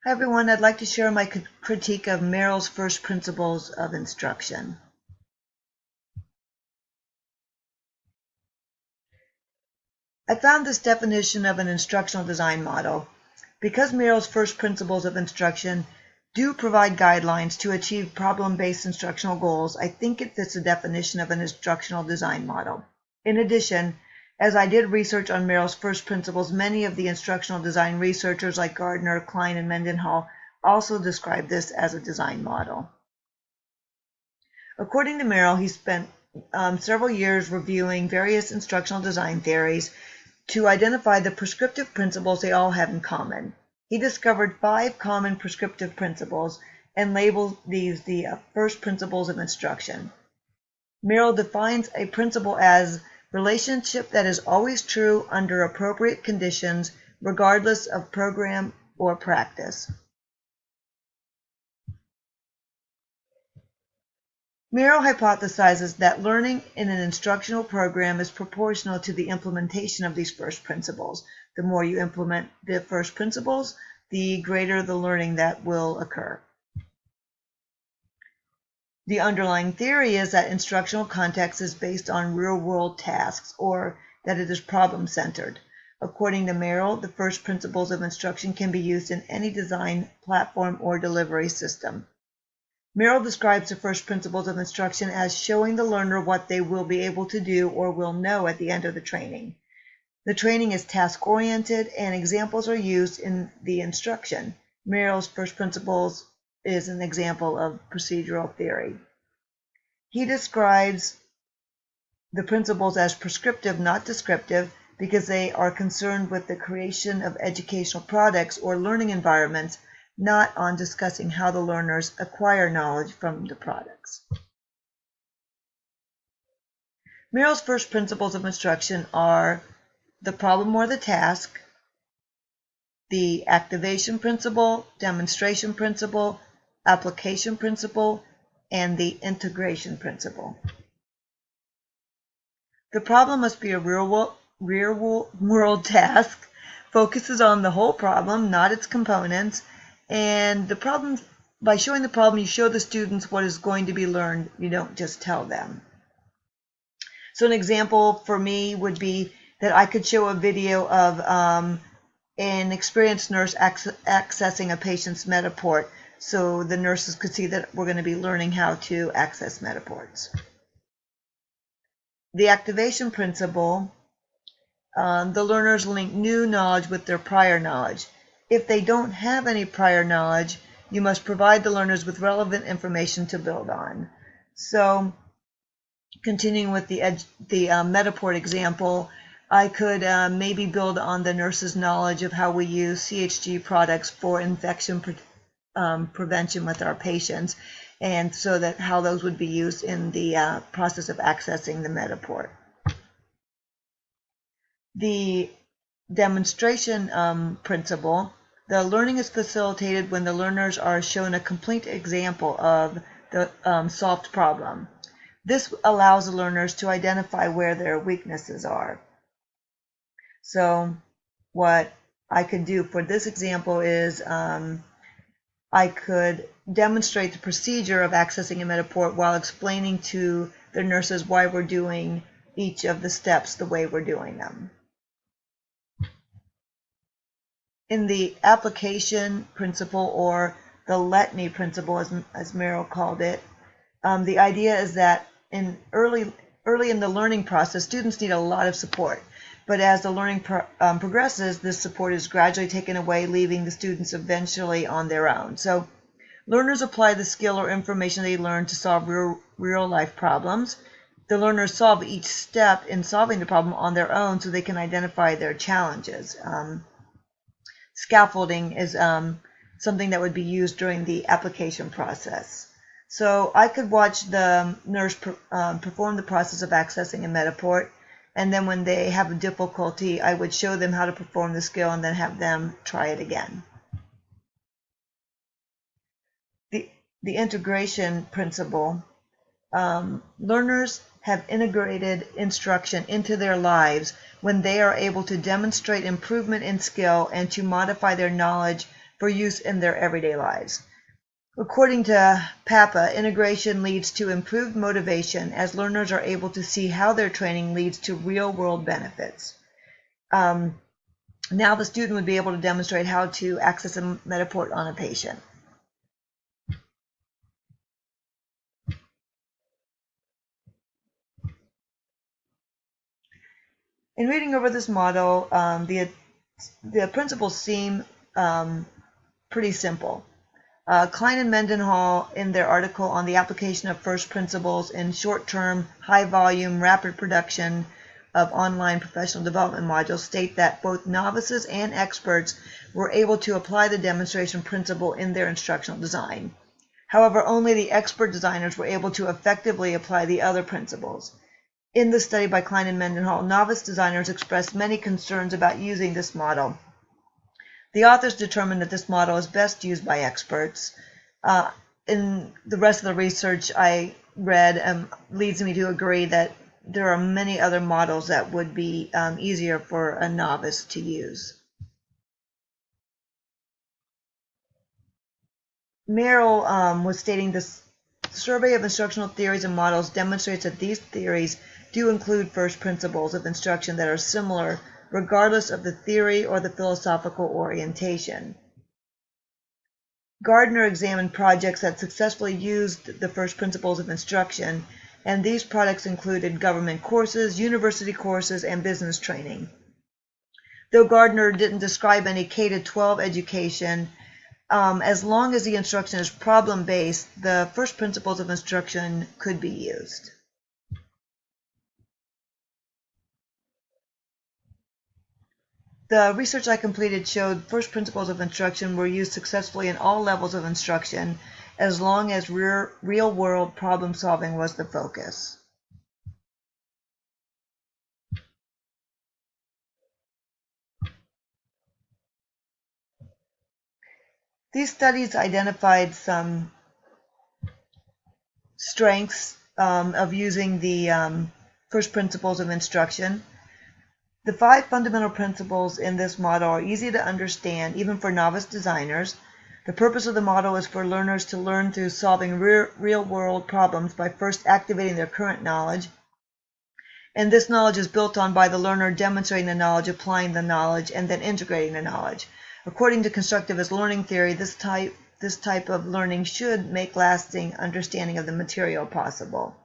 Hi everyone, I'd like to share my critique of Merrill's first principles of instruction. I found this definition of an instructional design model. Because Merrill's first principles of instruction do provide guidelines to achieve problem-based instructional goals, I think it fits the definition of an instructional design model. In addition, as I did research on Merrill's first principles, many of the instructional design researchers like Gardner, Klein, and Mendenhall also describe this as a design model. According to Merrill, he spent several years reviewing various instructional design theories to identify the prescriptive principles they all have in common. He discovered 5 common prescriptive principles and labeled these the first principles of instruction. Merrill defines a principle as relationship that is always true under appropriate conditions, regardless of program or practice. Merrill hypothesizes that learning in an instructional program is proportional to the implementation of these first principles. The more you implement the first principles, the greater the learning that will occur. The underlying theory is that instructional context is based on real-world tasks, or that it is problem-centered. According to Merrill, the first principles of instruction can be used in any design, platform, or delivery system. Merrill describes the first principles of instruction as showing the learner what they will be able to do or will know at the end of the training. The training is task-oriented, and examples are used in the instruction. Merrill's first principles is an example of procedural theory. He describes the principles as prescriptive, not descriptive, because they are concerned with the creation of educational products or learning environments, not on discussing how the learners acquire knowledge from the products. Merrill's first principles of instruction are the problem or the task, the activation principle, demonstration principle, application principle, and the integration principle. The problem must be a real-world task, focuses on the whole problem, not its components, and the problem, by showing the problem, you show the students what is going to be learned. You don't just tell them. So an example for me would be that I could show a video of an experienced nurse accessing a patient's Metaport, so the nurses could see that we're going to be learning how to access Metaports. The activation principle, the learners link new knowledge with their prior knowledge. If they don't have any prior knowledge, you must provide the learners with relevant information to build on. So, continuing with the Metaport example, I could maybe build on the nurse's knowledge of how we use CHG products for infection prevention with our patients, and so that how those would be used in the process of accessing the Metaport. The demonstration principle, the learning is facilitated when the learners are shown a complete example of the solved problem. This allows the learners to identify where their weaknesses are. So what I could do for this example is I could demonstrate the procedure of accessing a Metaport while explaining to the nurses why we're doing each of the steps the way we're doing them. In the application principle, or the litany principle as Merrill called it, the idea is that early in the learning process, students need a lot of support. But as the learning progresses, this support is gradually taken away, leaving the students eventually on their own. So learners apply the skill or information they learn to solve real-life problems. The learners solve each step in solving the problem on their own so they can identify their challenges. Scaffolding is something that would be used during the application process. So I could watch the nurse perform the process of accessing a Metaport, and then when they have a difficulty, I would show them how to perform the skill and then have them try it again. The integration principle, learners have integrated instruction into their lives when they are able to demonstrate improvement in skill and to modify their knowledge for use in their everyday lives. According to Papa, integration leads to improved motivation as learners are able to see how their training leads to real-world benefits. Now the student would be able to demonstrate how to access a Metaport on a patient. In reading over this model, the principles seem pretty simple. Klein and Mendenhall, in their article on the application of first principles in short-term, high-volume, rapid production of online professional development modules, state that both novices and experts were able to apply the demonstration principle in their instructional design. However, only the expert designers were able to effectively apply the other principles. In the study by Klein and Mendenhall, novice designers expressed many concerns about using this model. The authors determined that this model is best used by experts. In the rest of the research I read leads me to agree that there are many other models that would be easier for a novice to use. Merrill was stating this survey of instructional theories and models demonstrates that these theories do include first principles of instruction that are similar regardless of the theory or the philosophical orientation. Gardner examined projects that successfully used the first principles of instruction, and these products included government courses, university courses, and business training. Though Gardner didn't describe any K-12 education, as long as the instruction is problem-based, the first principles of instruction could be used. The research I completed showed first principles of instruction were used successfully in all levels of instruction as long as real-world problem solving was the focus. These studies identified some strengths of using the first principles of instruction. The 5 fundamental principles in this model are easy to understand, even for novice designers. The purpose of the model is for learners to learn through solving real-world problems by first activating their current knowledge. And this knowledge is built on by the learner demonstrating the knowledge, applying the knowledge, and then integrating the knowledge. According to constructivist learning theory, this type of learning should make lasting understanding of the material possible.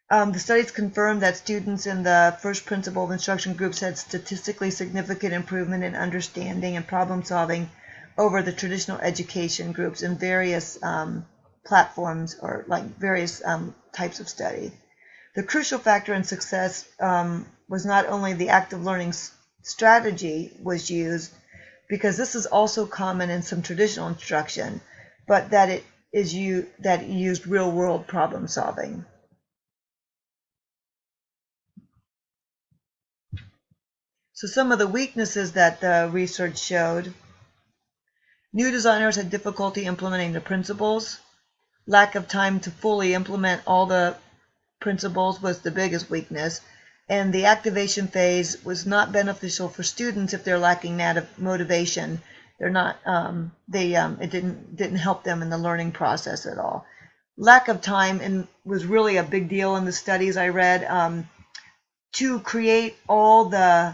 The studies confirmed that students in the first principle of instruction groups had statistically significant improvement in understanding and problem solving over the traditional education groups in various platforms or like various types of study. The crucial factor in success was not only the active learning strategy was used, because this is also common in some traditional instruction, but that it used real-world problem solving. So some of the weaknesses that the research showed: new designers had difficulty implementing the principles. Lack of time to fully implement all the principles was the biggest weakness. And the activation phase was not beneficial for students if they're lacking motivation. They're not. It didn't help them in the learning process at all. Lack of time was really a big deal in the studies I read. To create all the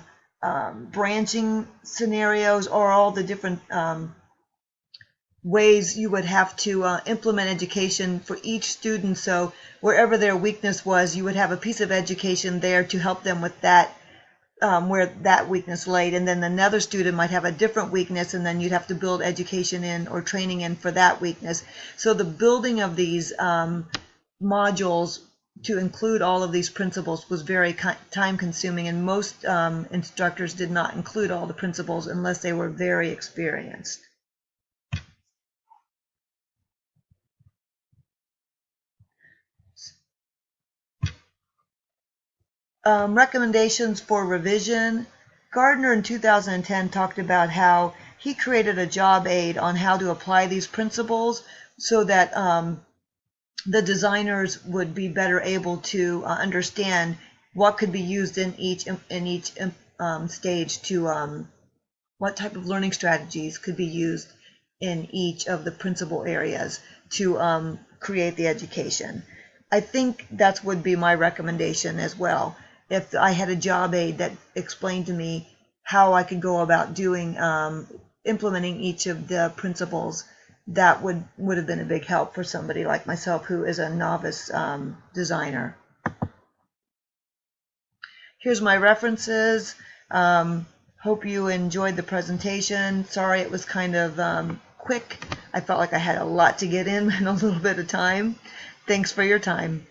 branching scenarios or all the different ways you would have to implement education for each student, so wherever their weakness was, you would have a piece of education there to help them with that, where that weakness laid, and then another student might have a different weakness, and then you'd have to build education in or training in for that weakness. So the building of these modules to include all of these principles was very time consuming, and most instructors did not include all the principles unless they were very experienced. Recommendations for revision. Gardner in 2010 talked about how he created a job aid on how to apply these principles so that the designers would be better able to understand what could be used in each stage to what type of learning strategies could be used in each of the principal areas to create the education. I think that would be my recommendation as well. If I had a job aid that explained to me how I could go about doing implementing each of the principles, that would have been a big help for somebody like myself who is a novice designer. Here's my references. Hope you enjoyed the presentation. Sorry it was kind of quick. I felt like I had a lot to get in a little bit of time. Thanks for your time.